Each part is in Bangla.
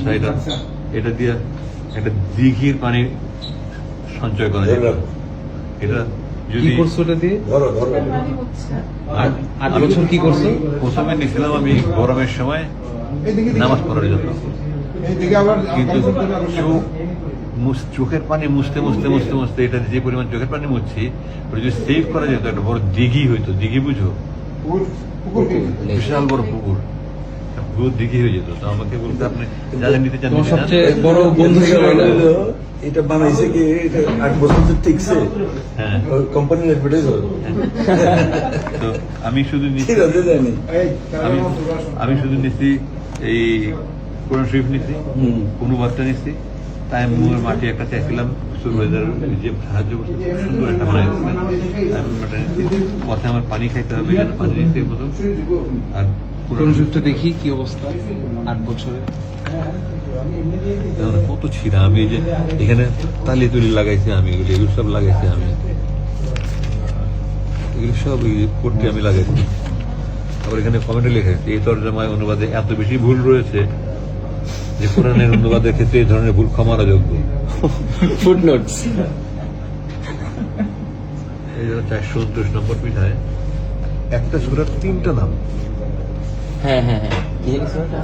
সমস্যা। এটা দিয়ে একটা দিঘির পানি সঞ্চয় করা যায়। এটা যদি করছো এটা দিয়ে? আর 8 বছর কি করছো? প্রথমে নিয়েছিলাম আমি গরমের সময় নামাজ পড়ার জন্য, কিন্তু চোখের পানি মুছতে মুছতে মুছতে মুছতে এটা যে পরিমাণ চোখের পানি মুছছি, ওটা যদি সেভ করা যেত একটা বড় দিঘি হইতো। দিঘি বুঝো? বিশাল বড় পুকুর, পুরো দিঘি হয়ে যেত। তো আমাকে বলতে আপনি যাদের নিতে চান তোমার সবচেয়ে বড় বন্ধু ছিল এটা? এটা বানাইছে কি? এটা 8 বছর তো টিকছে। হ্যাঁ, কোম্পানির অ্যাডভার্টাইজ হয়। তো আমি শুধু নিচ্ছি, আমি শুধু নিচ্ছি এই কোরআন শরীফ নিচ্ছি, অনুবাদটা নিচ্ছি। তাইমুরের মাটি একটা চাইছিলাম, সুরবাইজার যে সাহায্য করছে, খুব সুন্দর একটা বানাই পথে আমার পানি খাইতে হবে, এই জন্য পানি নিচ্ছি প্রথম। আর কোরআন শরীফটা দেখি কি অবস্থা 8 বছরে। কত ছিঁড়া! আমি এই যে এখানে তালি তুলি লাগাইছি, আমি এগুলো সব লাগাইছি, আমি এগুলো সব পড়তে আমি লাগাইছি। আবার এখানে কমেন্টে লেখা এই তর্জমায় অনুবাদে এত বেশি ভুল রয়েছে যে কোরআনের অনুবাদের ক্ষেত্রে এই ধরনের ভুল ক্ষমার যোগ্য। ফুটনোটস। এই জন্য 429 নম্বর পৃষ্ঠায় একটা সূরার 3টা নাম। হ্যাঁ হ্যাঁ হ্যাঁ, কি জানি সূরাটা?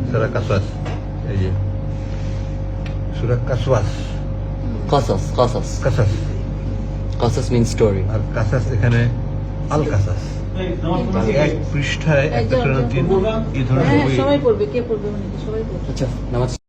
সূরা কাসাস। এই যে সূরা কাসওয়াস, Qasas, qasas. কাসাস। Qasas means story. আর কাসাস এখানে আল কাসাস। এক পৃষ্ঠায় একটা সূরার 3 এই ধরনের বই। সবাই পড়বে, কে পড়বে মানে সবাই পড়বে। আচ্ছা, নামাজ